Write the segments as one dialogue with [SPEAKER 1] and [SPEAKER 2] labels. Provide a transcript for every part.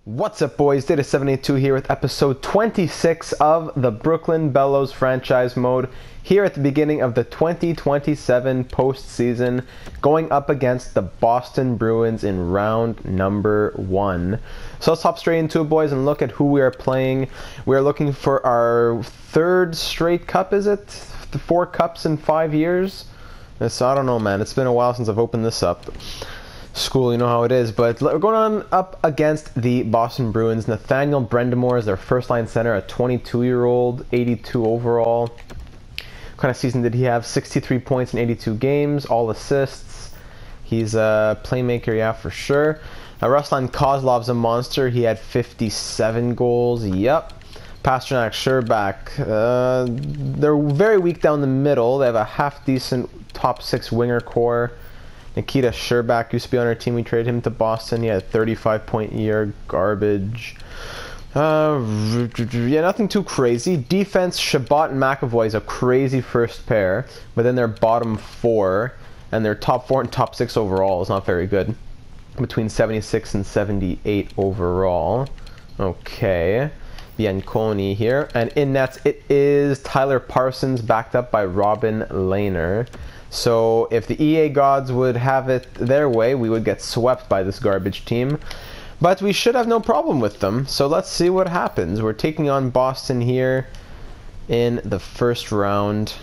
[SPEAKER 1] What's up, boys? Data782 here with episode 26 of the Brooklyn Bellows franchise mode here at the beginning of the 2027 postseason, going up against the Boston Bruins in round number 1. So let's hop straight into it, boys, and look at who we are playing. We are looking for our third straight cup, is it? 4 cups in 5 years? So I don't know, man. It's been a while since I've opened this up. School, you know how it is, but we're going on up against the Boston Bruins. Nathaniel Brendamore is their first line center, a 22-year-old, 82 overall. What kind of season did he have? 63 points in 82 games, all assists. He's a playmaker, yeah, for sure. Ruslan Kozlov's a monster. He had 57 goals, yep. Pasternak, Sherbak, they're very weak down the middle. They have a half-decent top 6 winger core. Nikita Sherbak used to be on our team. We traded him to Boston. He had a 35-point year. Garbage. Yeah, nothing too crazy. Defense, Shabbat and McAvoy is a crazy first pair, but then their bottom 4 and their top 4 and top 6 overall is not very good. Between 76 and 78 overall. Okay. Bianconi here. And in nets, it is Tyler Parsons, backed up by Robin Lehner. So if the EA gods would have it their way, we would get swept by this garbage team. But we should have no problem with them. So let's see what happens. We're taking on Boston here in the first round.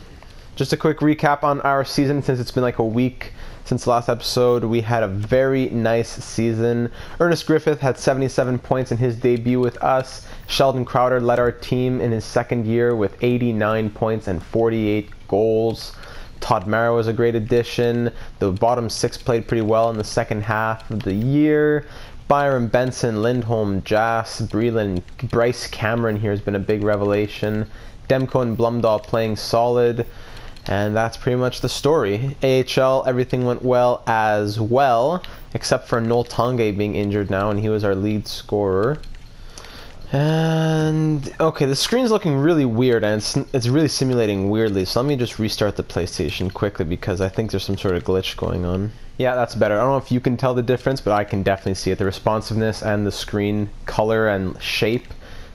[SPEAKER 1] Just a quick recap on our season, since it's been like a week since the last episode. We had a very nice season. Ernest Griffith had 77 points in his debut with us. Sheldon Crowder led our team in his second year with 89 points and 48 goals. Todd Mara was a great addition. The bottom 6 played pretty well in the second half of the year. Byron Benson, Lindholm, Jas, Breland, Bryce Cameron here has been a big revelation. Demko and Blumdahl playing solid. And that's pretty much the story. AHL, everything went well as well, except for Noel Tanguay being injured now, and he was our lead scorer. And okay, the screen's looking really weird, and it's really simulating weirdly, so let me just restart the PlayStation quickly because I think there's some sort of glitch going on. Yeah, that's better. I don't know if you can tell the difference, but I can definitely see it. The responsiveness and the screen color and shape,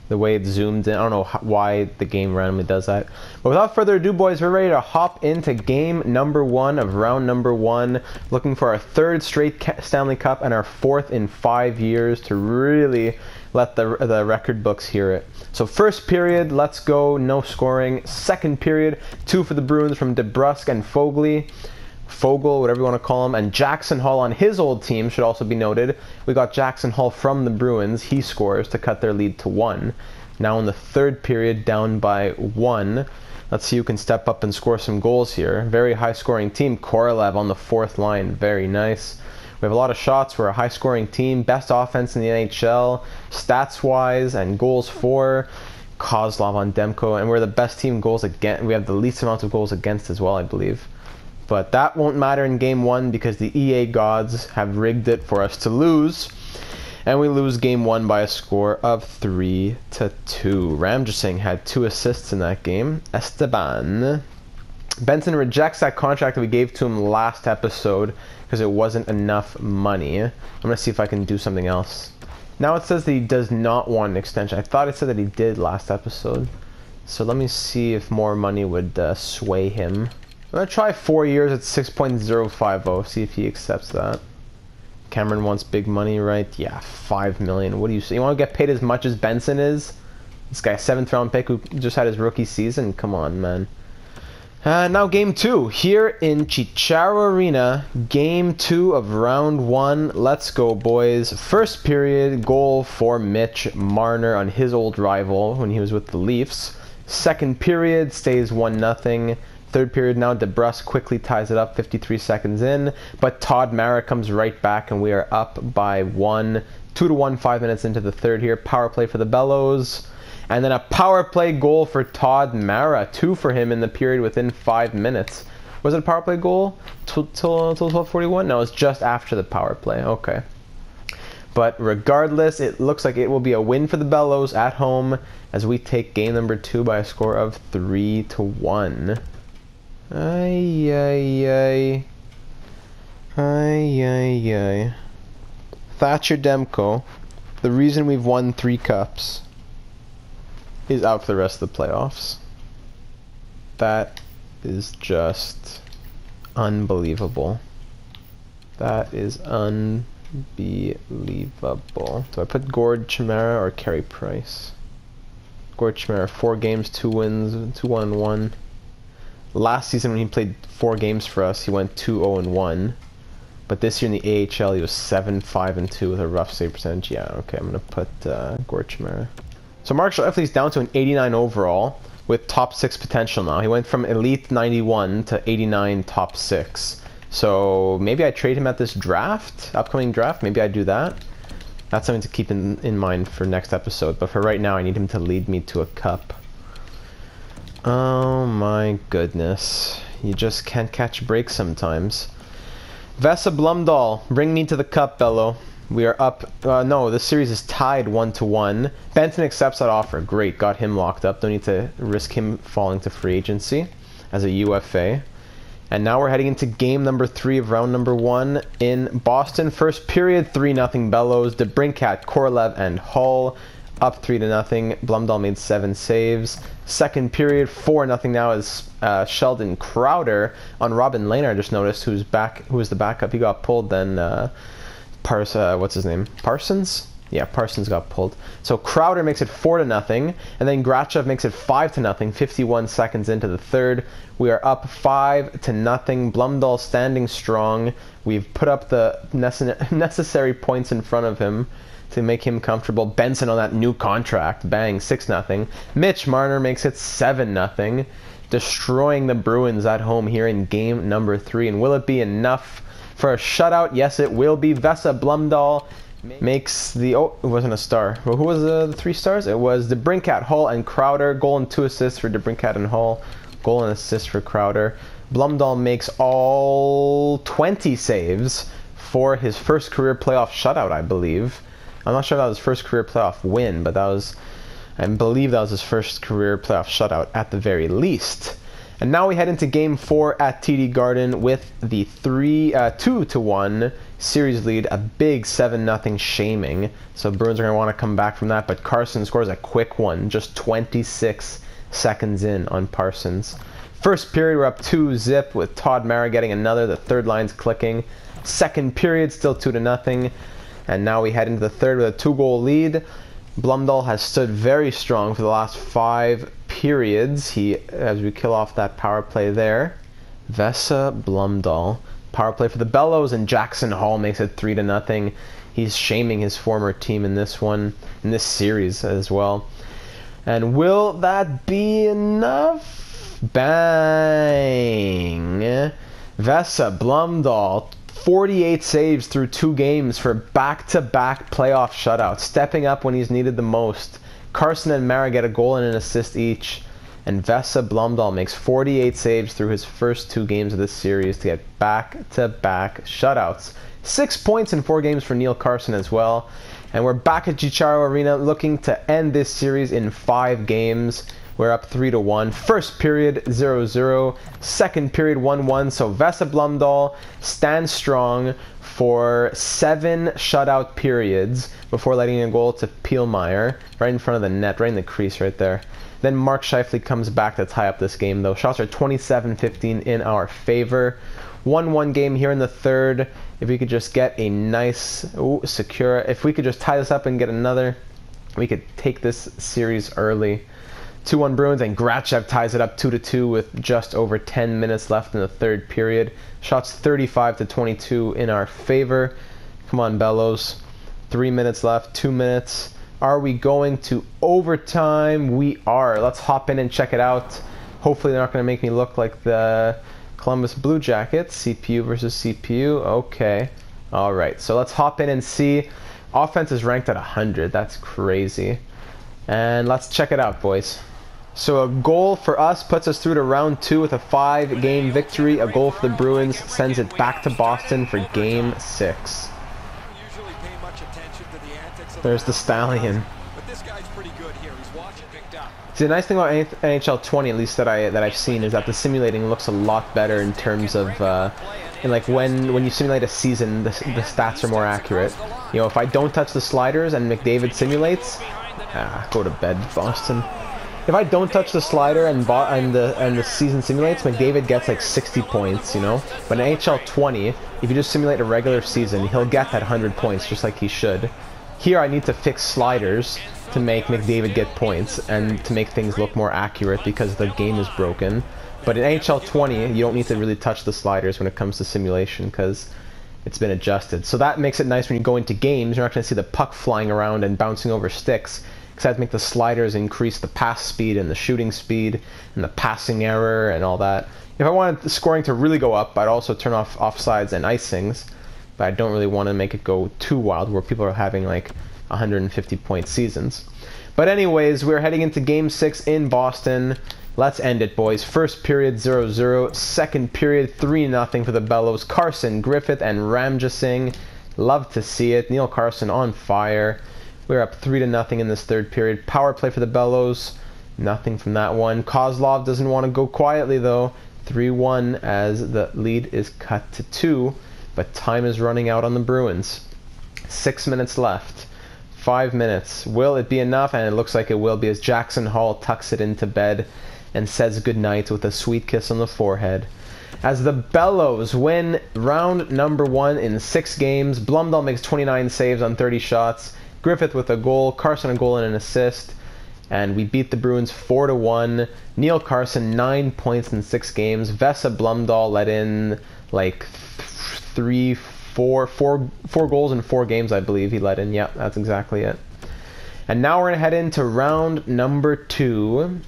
[SPEAKER 1] the way it's zoomed in. I don't know why the game randomly does that. But without further ado, boys, we're ready to hop into game number 1 of round number 1. Looking for our 3rd straight Stanley Cup and our 4th in 5 years to really let the record books hear it. So first period, let's go, no scoring. Second period, 2 for the Bruins from DeBrusk and Fogel, whatever you want to call him, and Jackson Hall on his old team should also be noted. We got Jackson Hall from the Bruins. He scores to cut their lead to 1. Now in the third period, down by 1. Let's see who can step up and score some goals here. Very high scoring team. Korolev on the 4th line, very nice. We have a lot of shots. We're a high scoring team. Best offense in the NHL, stats wise and goals for. Kozlov on Demko, and we're the best team goals against. We have the least amount of goals against as well, I believe. But that won't matter in game 1 because the EA gods have rigged it for us to lose. And we lose game 1 by a score of 3-2. Ramjasingh had 2 assists in that game. Esteban. Benson rejects that contract that we gave to him last episode because it wasn't enough money. I'm going to see if I can do something else. Now it says that he does not want an extension. I thought it said that he did last episode. So let me see if more money would sway him. I'm going to try 4 years at 6.050, see if he accepts that. Cameron wants big money, right? Yeah, 5 million. What do you say? You want to get paid as much as Benson is? This guy, 7th round pick who just had his rookie season? Come on, man. Now game 2, here in Chicharo Arena, game 2 of round 1. Let's go, boys. First period, goal for Mitch Marner on his old rival when he was with the Leafs. Second period, stays 1-0. Third period now, DeBrusk quickly ties it up 53 seconds in, but Todd Mara comes right back and we are up by 1. 2-1, 5 minutes into the third here. Power play for the Bellows. And then a power play goal for Todd Mara. 2 for him in the period within 5 minutes. Was it a power play goal till 12:41? No, it was just after the power play. Okay. But regardless, it looks like it will be a win for the Bellows at home as we take game number 2 by a score of 3-1. Ay, ay, ay. Ay, ay, ay. Thatcher Demko. The reason we've won 3 cups is out for the rest of the playoffs. That is just unbelievable. That is unbelievable. Do I put Gord Chimera or Carey Price? Gord Chimera, 4 games, 2 wins, 2-1-1. Last season when he played 4 games for us, he went 2-0-1. But this year in the AHL, he was 7-5-2 with a rough save percentage. Yeah, okay, I'm gonna put Gord Chimera. So Mark Scheifele's down to an 89 overall with top 6 potential now. He went from elite 91 to 89 top 6. So maybe I trade him at this draft, upcoming draft. Maybe I do that. That's something to keep in mind for next episode. But for right now, I need him to lead me to a cup. Oh my goodness. You just can't catch a break sometimes. Vesa Blumdahl, bring me to the cup, Bello. We are up. No, this series is tied 1-1. Benton accepts that offer. Great, got him locked up. Don't need to risk him falling to free agency as a UFA. And now we're heading into game number 3 of round number 1 in Boston. First period, 3-0 Bellos. DeBrincat, Korolev, and Hull up 3-0. Blumdahl made 7 saves. Second period, 4-0 now is Sheldon Crowder on Robin Lehner. I just noticed who was the backup. He got pulled. Then what's his name? Parsons? Yeah, Parsons got pulled. So Crowder makes it 4-0, and then Grachev makes it 5-0. 51 seconds into the third, we are up 5-0. Blumdahl standing strong. We've put up the necessary points in front of him to make him comfortable. Benson on that new contract, bang, 6-0. Mitch Marner makes it 7-0, destroying the Bruins at home here in game number 3. And will it be enough for a shutout? Yes, it will be. Vesa Blumdahl makes the... Oh, it wasn't a star. Well, who was the 3 stars? It was DeBrincat, Hull, and Crowder. Goal and 2 assists for DeBrincat and Hull. Goal and assist for Crowder. Blumdahl makes all 20 saves for his first career playoff shutout, I believe. I'm not sure if that was his first career playoff win, but that was... I believe that was his first career playoff shutout at the very least. And now we head into Game 4 at TD Garden with the 2-1 series lead, a big 7-0 shaming. So Bruins are going to want to come back from that, but Carson scores a quick one, just 26 seconds in on Parsons. First period, we're up 2-0 with Todd Mara getting another. The third line's clicking. Second period, still 2-0. And now we head into the third with a 2-goal lead. Blumdahl has stood very strong for the last 5 periods. As we kill off that power play there. Vesa Blumdahl. Power play for the Bellos, and Jackson Hall makes it 3-0. He's shaming his former team in this one, in this series as well. And will that be enough? Bang! Vesa Blumdahl, 48 saves through 2 games for back-to-back playoff shutouts, stepping up when he's needed the most. Carson and Mara get a goal and an assist each, and Vesa Blumdahl makes 48 saves through his first 2 games of this series to get back-to-back shutouts. 6 points in 4 games for Neil Carson as well. And we're back at Chicharo Arena looking to end this series in 5 games. We're up 3-1. First period, 0-0. Second period, 1-1. So Vesa Blumdahl stands strong for 7 shutout periods before letting a goal to Pielmeyer right in front of the net, right in the crease right there. Then Mark Scheifele comes back to tie up this game, though. Shots are 27-15 in our favor. 1-1 game here in the third. If we could just get a nice, secure, if we could just tie this up and get another, we could take this series early. 2-1 Bruins, and Grachev ties it up 2-2 with just over 10 minutes left in the third period. Shots 35-22 in our favor. Come on, Bellos. 3 minutes left, 2 minutes. Are we going to overtime? We are. Let's hop in and check it out. Hopefully they're not going to make me look like the Columbus Blue Jackets. CPU versus CPU. Okay. All right. So let's hop in and see. Offense is ranked at 100. That's crazy. And let's check it out, boys. So a goal for us puts us through to round 2 with a 5-game victory. A goal for the Bruins sends it back to Boston for Game 6. There's the Stallion.
[SPEAKER 2] But this guy's pretty good here. He's watching, picked up.
[SPEAKER 1] See, the nice thing about NHL 20, at least that I've seen, is that the simulating looks a lot better in terms of, and like when you simulate a season, the stats are more accurate. You know, if I don't touch the sliders and McDavid simulates, go to bed, Boston. If I don't touch the slider and the season simulates, McDavid gets like 60 points, you know. But in NHL 20, if you just simulate a regular season, he'll get that 100 points just like he should. Here, I need to fix sliders to make McDavid get points and to make things look more accurate because the game is broken. But in NHL 20, you don't need to really touch the sliders when it comes to simulation because it's been adjusted. So that makes it nice when you go into games. You're not going to see the puck flying around and bouncing over sticks, because I have to make the sliders increase the pass speed and the shooting speed and the passing error and all that. If I wanted the scoring to really go up, I'd also turn off offsides and icings, but I don't really want to make it go too wild where people are having like 150 point seasons. But anyways, we're heading into Game 6 in Boston. Let's end it, boys. First period 0-0. Second period 3-0 for the Bellos. Carson, Griffith, and Ramjasingh. Love to see it. Neil Carson on fire. We're up 3-0 in this third period. Power play for the Bellos. Nothing from that one. Kozlov doesn't want to go quietly though. 3-1 as the lead is cut to 2. But time is running out on the Bruins. 6 minutes left. 5 minutes. Will it be enough? And it looks like it will be as Jackson Hall tucks it into bed and says goodnight with a sweet kiss on the forehead. As the Bellos win round number 1 in 6 games, Blumdahl makes 29 saves on 30 shots, Griffith with a goal, Carson a goal and an assist, and we beat the Bruins 4-1. Neil Carson 9 points in 6 games. Vesa Blumdahl let in like 4 goals in 4 games, I believe he let in. Yep, that's exactly it. And now we're gonna head into round number 2.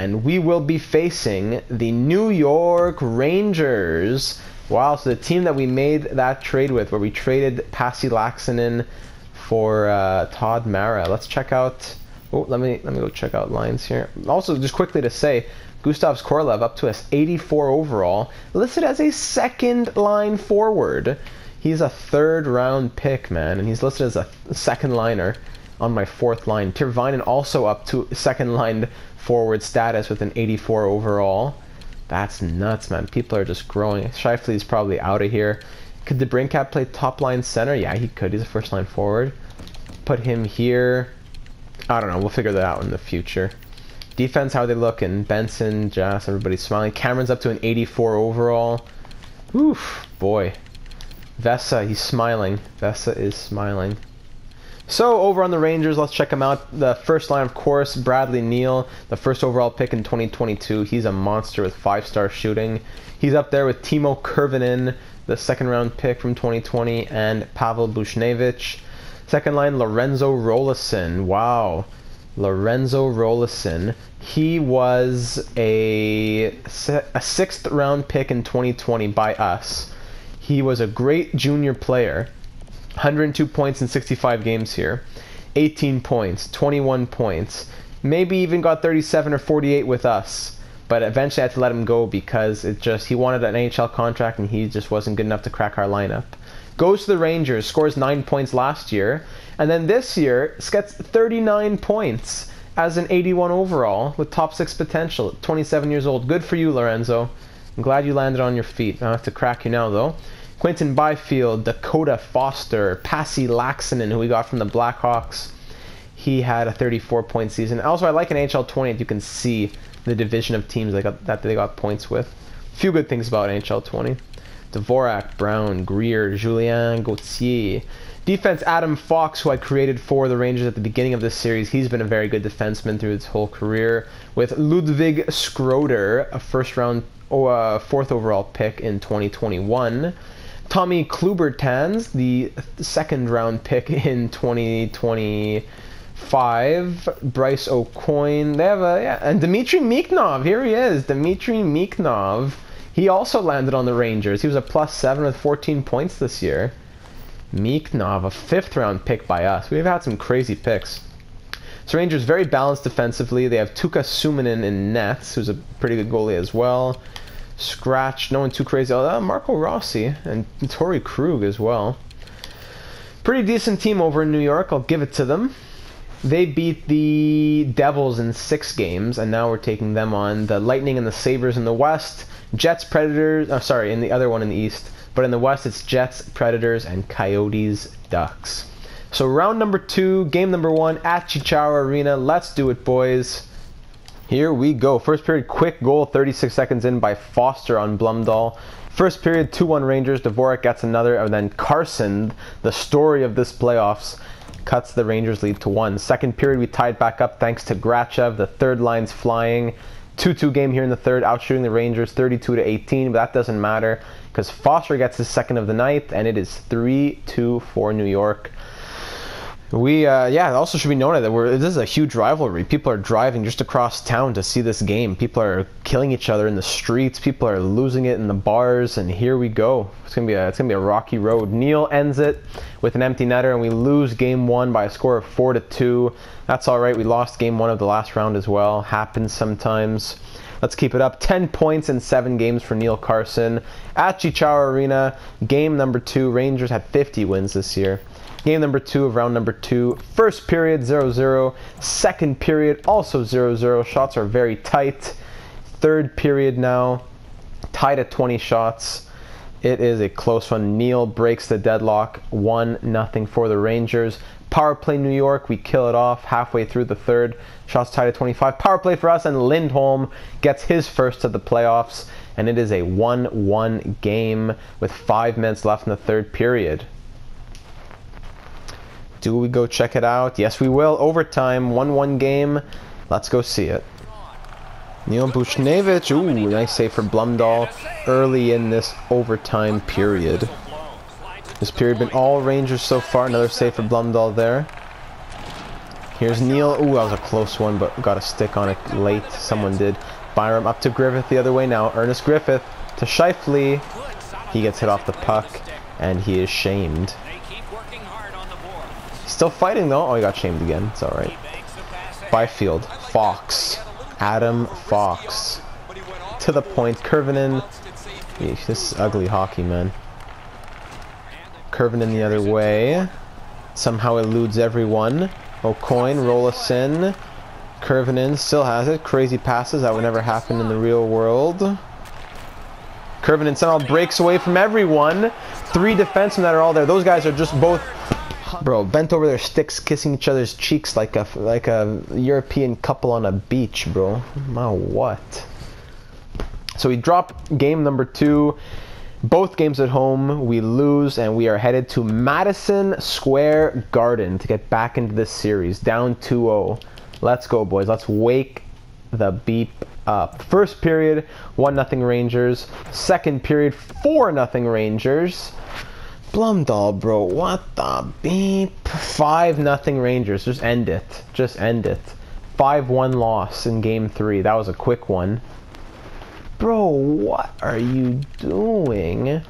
[SPEAKER 1] And we will be facing the New York Rangers. Wow, so the team that we made that trade with, where we traded Pasi Laaksonen for Todd Mara. Let's check out... Oh, let me go check out lines here. Also, just quickly to say, Gustav Skorlev up to us 84 overall, listed as a second line forward. He's a 3rd round pick, man, and he's listed as a second liner on my 4th line. Tirvainen also up to second line forward status with an 84 overall. That's nuts, man. People are just growing. Scheifele's probably out of here. Could DeBrincat play top line center? Yeah, he could. He's a first line forward. Put him here. I don't know. We'll figure that out in the future. Defense, how are they looking? Benson, Jass, everybody's smiling. Cameron's up to an 84 overall. Oof, boy. Vesa, he's smiling. Vesa is smiling. So, over on the Rangers, let's check them out. The first line, of course, Bradley Neal, the first overall pick in 2022. He's a monster with 5-star shooting. He's up there with Timo Kurvinen, the second-round pick from 2020, and Pavel Buchnevich. Second line, Lorenzo Rolison. Wow. Lorenzo Rolison. He was a 6th-round pick in 2020 by us. He was a great junior player. 102 points in 65 games here. 18 points, 21 points. Maybe even got 37 or 48 with us. But eventually I had to let him go because he wanted an NHL contract and he just wasn't good enough to crack our lineup. Goes to the Rangers, scores 9 points last year. And then this year, gets 39 points as an 81 overall with top 6 potential. 27 years old. Good for you, Lorenzo. I'm glad you landed on your feet. I don't have to crack you now, though. Quentin Byfield, Dakota Foster, Pasi Laaksonen, who we got from the Blackhawks. He had a 34-point season. Also, I like in NHL 20, you can see the division of teams that they got points with. A few good things about NHL 20. Dvorak, Brown, Greer, Julien Gauthier. Defense, Adam Fox, who I created for the Rangers at the beginning of this series. He's been a very good defenseman through his whole career. With Ludwig Schroeder, a 4th overall pick in 2021. Tommy Klubertans, the 2nd-round pick in 2025. Bryce O'Coin. They have and Dmitry Mikhnov. Here he is, Dmitry Mikhnov. He also landed on the Rangers. He was a +7 with 14 points this year. Mikhnov, a 5th-round pick by us. We've had some crazy picks. So Rangers very balanced defensively. They have Tuukka Suominen in nets, who's a pretty good goalie as well. Scratch, no one too crazy. Marco Rossi and Torrey Krug as well. Pretty decent team over in New York, I'll give it to them. They beat the Devils in 6 games, and now we're taking them on. The Lightning and the Sabres in the West. Jets, Predators, in the other one in the East. But in the West, it's Jets, Predators, and Coyotes, Ducks. So round number 2, game number 1 at Chicharo Arena. Let's do it, boys. Here we go. First period, quick goal, 36 seconds in by Foster on Blumdahl. First period, 2-1 Rangers. Dvorak gets another, and then Carson, the story of this playoffs, cuts the Rangers lead to 1. Second period, we tied back up thanks to Grachev. The third line's flying. 2-2 game here in the third, outshooting the Rangers 32-18, but that doesn't matter because Foster gets his second of the night, and it is 3-2 for New York. We, it also should be noted that this is a huge rivalry. People are driving just across town to see this game. People are killing each other in the streets. People are losing it in the bars, and here we go. It's gonna be a rocky road. Neil ends it with an empty netter, and we lose game 1 by a score of 4-2. That's all right. We lost game 1 of the last round as well. Happens sometimes. Let's keep it up. 10 points in 7 games for Neil Carson at Chicharo Arena. Game number 2. Rangers had 50 wins this year. Game number 2 of round number 2. First period 0-0. Second period also 0-0. Shots are very tight. Third period now tied at 20 shots. It is a close one. Neil breaks the deadlock. 1-0 for the Rangers. Power play New York. We kill it off halfway through the third. Shots tied at 25. Power play for us, and Lindholm gets his first of the playoffs. And it is a 1-1 game with 5 minutes left in the third period. Do we go check it out? Yes, we will. Overtime, 1-1 game. Let's go see it. Neil Buchnevich. Ooh, nice save for Blumdahl early in this overtime period. This period been all Rangers so far. Another save for Blumdahl there. Here's Neil. Ooh, that was a close one, but got a stick on it late. Someone did. Byram up to Griffith the other way now. Ernest Griffith to Scheifele. He gets hit off the puck, and he is shamed. Still fighting though. Oh, he got shamed again. It's alright. Byfield. Fox. Adam Fox. To the point. Kurvinen. Eesh, this is ugly hockey, man. Kurvinen the other way. Somehow eludes everyone. O'Coin. Roll us in. Kurvinen still has it. Crazy passes. That would never happen in the real world. Kurvinen somehow breaks away from everyone. 3 defensemen that are all there. Those guys are just both... Bro, bent over their sticks, kissing each other's cheeks like a European couple on a beach, bro. My what? So we drop game number 2. Both games at home, we lose, and we are headed to Madison Square Garden to get back into this series. Down 2-0. Let's go, boys. Let's wake the beep up. First period, 1-0 Rangers. Second period, 4-0 Rangers. Blumdahl, bro, what the beep? 5-0 Rangers. Just end it. Just end it. 5-1 loss in game 3. That was a quick one. Bro, what are you doing?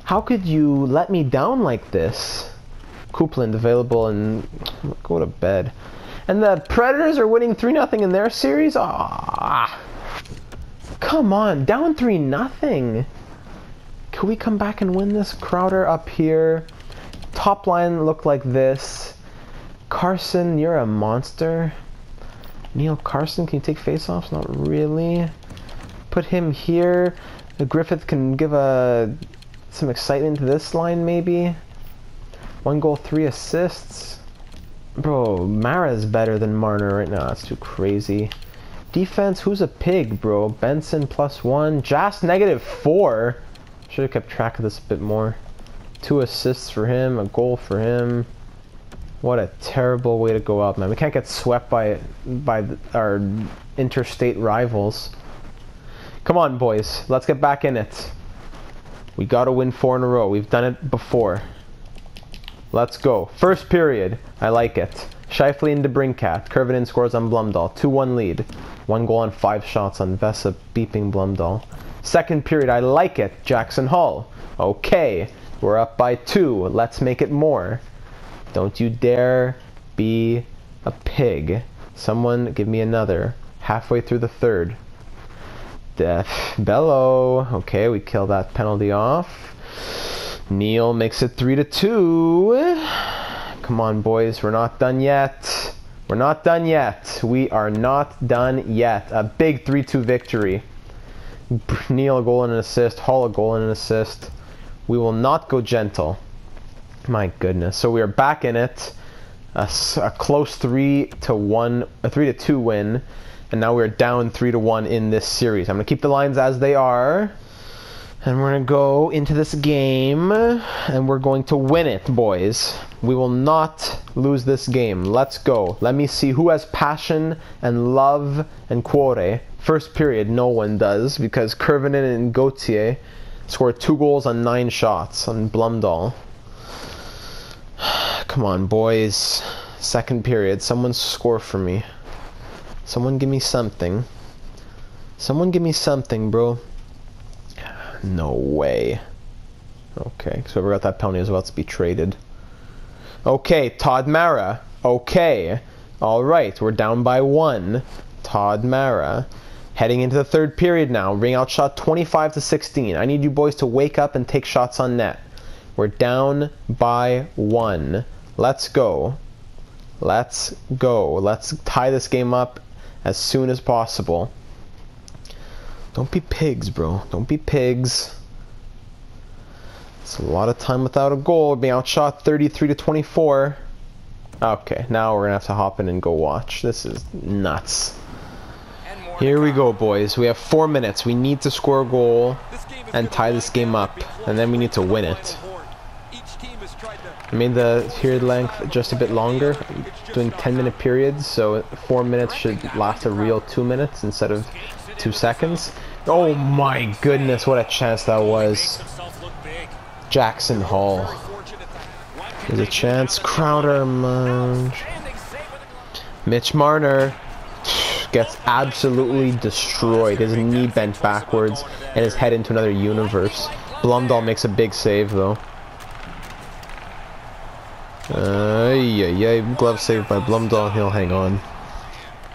[SPEAKER 1] How could you let me down like this? Coupland available, and go to bed. And the Predators are winning 3-0 in their series? Ah, come on, down 3-0. Can we come back and win this? Crowder up here. Top line look like this. Carson, you're a monster. Neil Carson, can you take faceoffs? Not really. Put him here. Griffith can give some excitement to this line, maybe. 1 goal, 3 assists. Bro, Mara's better than Marner right now. That's too crazy. Defense, who's a pig, bro? Benson +1. Jas -4. Should have kept track of this a bit more. 2 assists for him, a goal for him. What a terrible way to go out, man. We can't get swept by our interstate rivals. Come on, boys. Let's get back in it. We gotta win 4 in a row. We've done it before. Let's go. First period. I like it. Scheifele into Brinkat. Kurvinen scores on Blumdahl. 2-1 lead. 1 goal on 5 shots on Vesa beeping Blumdahl. Second period. I like it. Jackson Hall. Okay. We're up by 2. Let's make it more. Don't you dare be a pig. Someone give me another. Halfway through the third. Bello. Okay, we kill that penalty off. Neil makes it 3-2. Come on, boys. We're not done yet. We're not done yet. We are not done yet. A big 3-2 victory. Neal a goal and an assist. Hall a goal and an assist. We will not go gentle. My goodness. So we are back in it. A close 3-2 win. And now we're down 3-1 in this series. I'm going to keep the lines as they are. And we're going to go into this game. And we're going to win it, boys. We will not lose this game. Let's go. Let me see who has passion and love and cuore. First period, no one does. Because Kurvinen and Gauthier scored 2 goals on 9 shots on Blumdahl. Come on, boys. Second period. Someone score for me. Someone give me something. Someone give me something, bro. No way. Okay, so whoever got that penalty as well to be traded. Okay, Todd Mara. Okay. Alright, we're down by 1. Todd Mara. Heading into the third period now. Ring outshot 25-16. I need you boys to wake up and take shots on net. We're down by 1. Let's go. Let's go. Let's tie this game up as soon as possible. Don't be pigs, bro. Don't be pigs. It's a lot of time without a goal. We're being outshot 33-24. Okay, now we're gonna have to hop in and go watch. This is nuts. Here we go, boys. We have 4 minutes. We need to score a goal and tie this game up, and then we need to win it. I made the period length just a bit longer, doing 10-minute periods, so 4 minutes should last a real 2 minutes instead of 2 seconds. Oh my goodness, what a chance that was. Jackson Hall. There's a chance. Crowder, Mitch Marner gets absolutely destroyed. His knee bent backwards and his head into another universe. Blumdahl makes a big save though. Glove saved by Blumdahl. He'll hang on.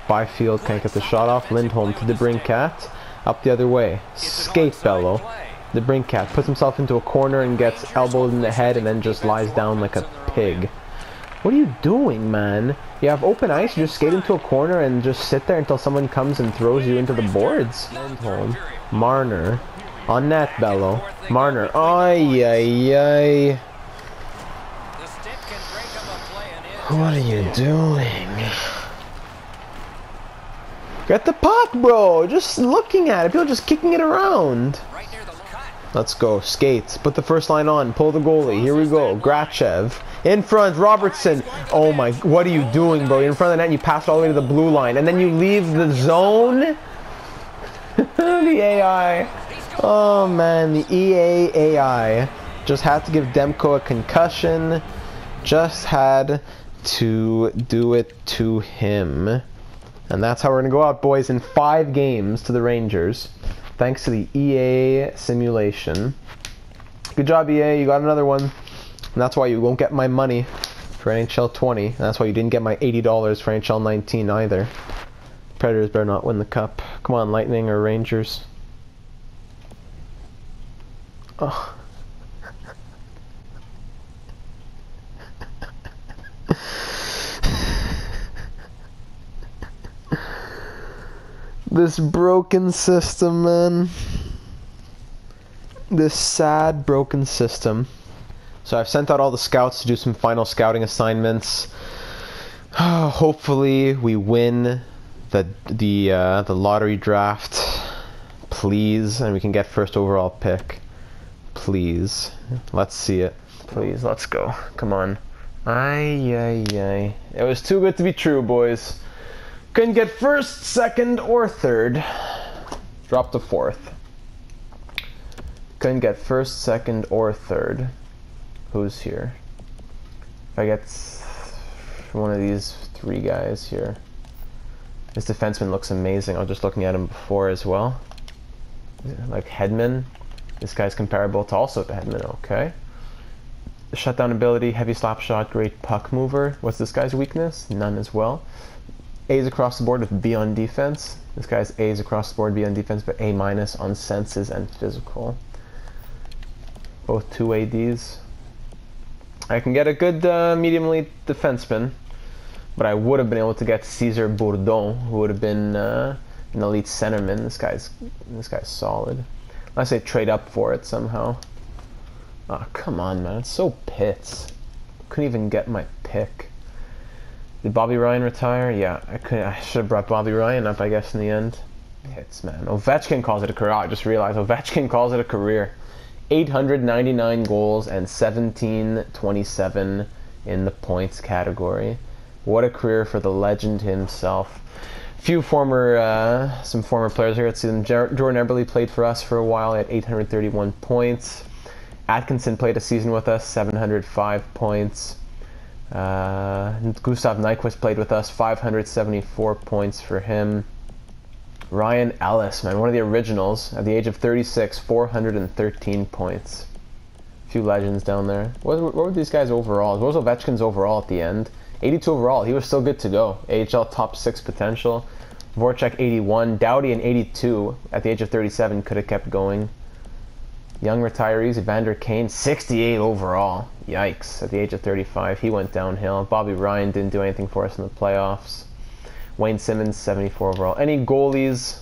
[SPEAKER 1] Byfield can't get the shot off. Lindholm to DeBrincat. Up the other way. Skate Bello. DeBrincat puts himself into a corner and gets elbowed in the head and then just lies down like a pig. What are you doing, man? You have open ice, you just skate into a corner and just sit there until someone comes and throws you into the boards. Lindholm. Marner. On net, Bello. Marner. Ay, ay, ay. What are you doing? Get the puck, bro! Just looking at it. People just kicking it around. Let's go. Skate. Put the first line on. Pull the goalie. Here we go. Grachev. In front. Robertson. Oh my... What are you doing, bro? You're in front of the net and you pass it all the way to the blue line. And then you leave the zone? The AI. Oh, man. The EA AI. Just had to give Demko a concussion. Just had to do it to him. And that's how we're going to go out, boys, in 5 games to the Rangers. Thanks to the EA simulation. Good job, EA. You got another one. And that's why you won't get my money for NHL 20. And that's why you didn't get my $80 for NHL 19 either. Predators better not win the cup. Come on, Lightning or Rangers. Oh. This broken system, man. This sad, broken system. So I've sent out all the scouts to do some final scouting assignments. Hopefully we win the lottery draft. Please. And we can get first overall pick. Please. Let's see it. Please, let's go. Come on. Ay, ay, ay. It was too good to be true, boys. Couldn't get first, second, or third. Drop to fourth. Couldn't get first, second, or third. Who's here? If I get one of these 3 guys here. This defenseman looks amazing. I was just looking at him before as well. Like Hedman. This guy's comparable to also to Hedman. Okay. Shutdown ability, heavy slap shot, great puck mover. What's this guy's weakness? None as well. A's across the board with B on defense. This guy's A's across the board, B on defense, but A- on senses and physical. Both 2 ADs. I can get a good medium elite defenseman. but I would have been able to get Cesar Bourdon, who would have been an elite centerman. This guy's solid. Unless they trade up for it somehow. Oh, come on, man. It's so pits. Couldn't even get my pick. Did Bobby Ryan retire? Yeah, I should have brought Bobby Ryan up, I guess, in the end. Hits, man. Ovechkin calls it a career. I just realized Ovechkin calls it a career. 899 goals and 1727 in the points category. What a career for the legend himself. Some former players here. Let's see them. Jordan Eberle played for us for a while at 831 points. Atkinson played a season with us, 705 points. Gustav Nyquist played with us, 574 points for him. Ryan Ellis, man, one of the originals, at the age of 36, 413 points. A few legends down there. What were these guys overall? What was Ovechkin's overall at the end? 82 overall. He was still good to go. AHL top 6 potential. Voracek 81. Doughty in 82 at the age of 37 could have kept going. Young retirees, Evander Kane, 68 overall. Yikes. At the age of 35, he went downhill. Bobby Ryan didn't do anything for us in the playoffs. Wayne Simmons, 74 overall. Any goalies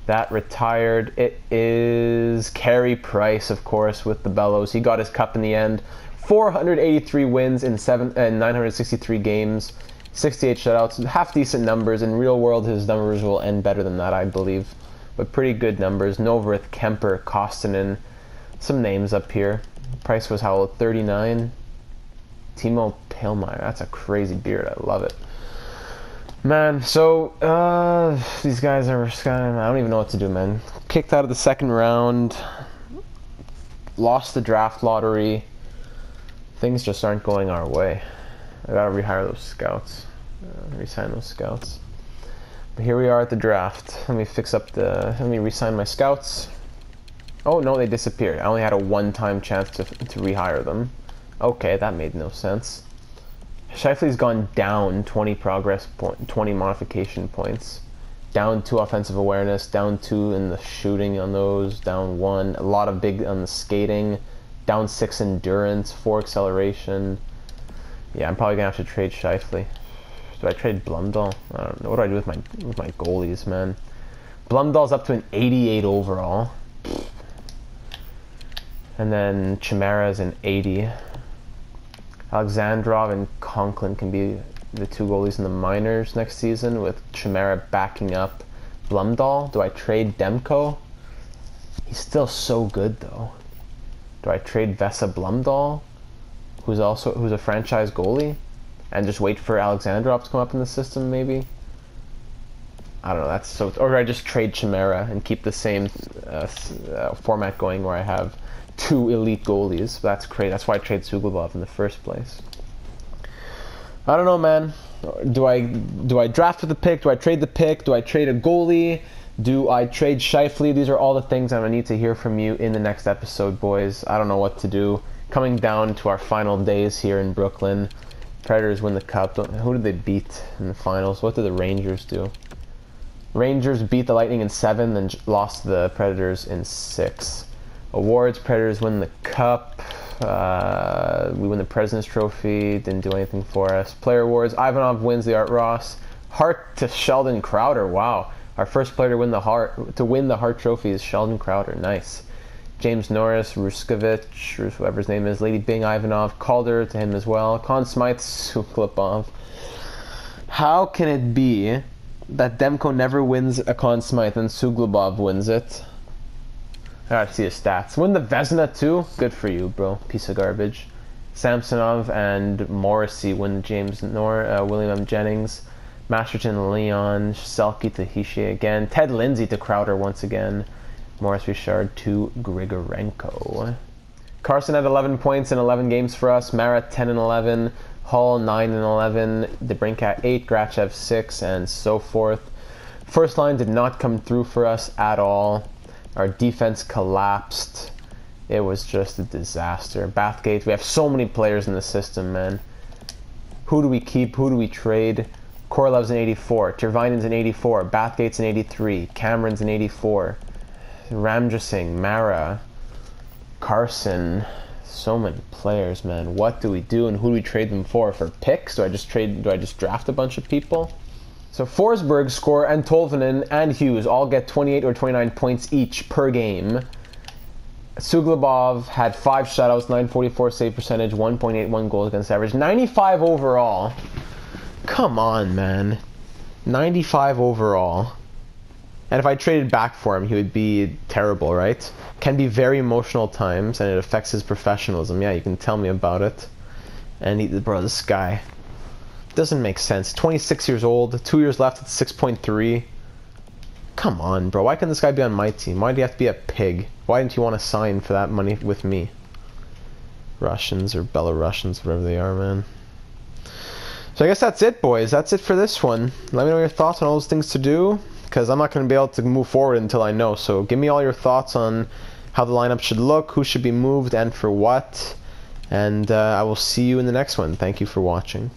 [SPEAKER 1] that retired? It is Carey Price, of course, with the Bellos. He got his cup in the end. 483 wins in 963 games. 68 shutouts. Half decent numbers. In real world, his numbers will end better than that, I believe. But pretty good numbers. Novrith, Kemper, Koskinen. Some names up here. Price was how old? 39. Timo Pillmeyer. That's a crazy beard. I love it. Man, so these guys are kind of, I don't even know what to do, man. Kicked out of the second round. Lost the draft lottery. Things just aren't going our way. I gotta rehire those scouts. Resign those scouts. But here we are at the draft. Let me let me resign my scouts. Oh no, they disappeared. I only had a one-time chance to rehire them. Okay, that made no sense. Scheifele's gone down 20 progress point, 20 modification points. Down 2 offensive awareness, down 2 in the shooting on those, down 1. A lot of big on the skating. Down 6 endurance, 4 acceleration. Yeah, I'm probably gonna have to trade Scheifele. Do I trade Blumdahl? I don't know. What do I do with my goalies, man? Blumdahl's up to an 88 overall. And then Chimera's an 80. Alexandrov and Conklin can be the 2 goalies in the minors next season, with Chimera backing up Blumdahl. Do I trade Demko? He's still so good, though. Do I trade Vesa Blumdahl, who's a franchise goalie, and just wait for Alexandrov to come up in the system, maybe? I don't know. That's so. Or do I just trade Chimera and keep the same format going, where I have 2 elite goalies? That's great. That's why I trade Suglobov in the first place. I don't know, man. Do I draft with the pick? Do I trade the pick? Do I trade a goalie? Do I trade Scheifele? These are all the things I'm going to need to hear from you in the next episode, boys. I don't know what to do. Coming down to our final days here in Brooklyn. Predators win the cup. Who did they beat in the finals? What did the Rangers do? Rangers beat the Lightning in 7, then lost to the Predators in 6. Awards, Predators win the cup. We win the President's Trophy. Didn't do anything for us. Player awards, Ivanov wins the Art Ross. Hart to Sheldon Crowder. Wow. Our first player to win the Hart Trophy is Sheldon Crowder. Nice. James Norris, Ruskovich, or whoever his name is, Lady Bing Ivanov, Calder to him as well. Conn Smythe, Suklopov. How can it be that Demko never wins a Conn Smythe and Suglobov wins it? I gotta see his stats. Win the Vezina too? Good for you, bro. Piece of garbage. Samsonov and Morrissey win the William M. Jennings. Masterton, Leon, Selke to Hischier again. Ted Lindsay to Crowder once again. Maurice Richard to Grigorenko. Carson had 11 points in 11 games for us. Mara 10 and 11. Hall 9 and 11. DeBrincat 8. Grachev 6, and so forth. First line did not come through for us at all. Our defense collapsed. It was just a disaster. Bathgate, we have so many players in the system, man. Who do we keep? Who do we trade? Korolev's an 84. Tervainen's an 84. Bathgate's an 83. Cameron's an 84. Ramjasingh, Mara, Carson, So many players, man. What do we do, and who do we trade them for? For picks? Do I just draft a bunch of people? So Forsberg, Score, and Tolvanen and Hughes all get 28 or 29 points each per game. Suglobov had 5 shutouts, 944 save percentage, 1.81 goals against average, 95 overall. Come on, man. 95 overall. And if I traded back for him, he would be terrible, right? Can be very emotional times, and it affects his professionalism. Yeah, you can tell me about it. And bro, this guy doesn't make sense. 26 years old, 2 years left at 6.3. Come on, bro. Why can't this guy be on my team? Why do you have to be a pig? Why didn't you want to sign for that money with me? Russians or Belarusians, whatever they are, man. So I guess that's it, boys. That's it for this one. Let me know your thoughts on all those things to do, because I'm not going to be able to move forward until I know. So give me all your thoughts on how the lineup should look, who should be moved, and for what. And I will see you in the next one. Thank you for watching.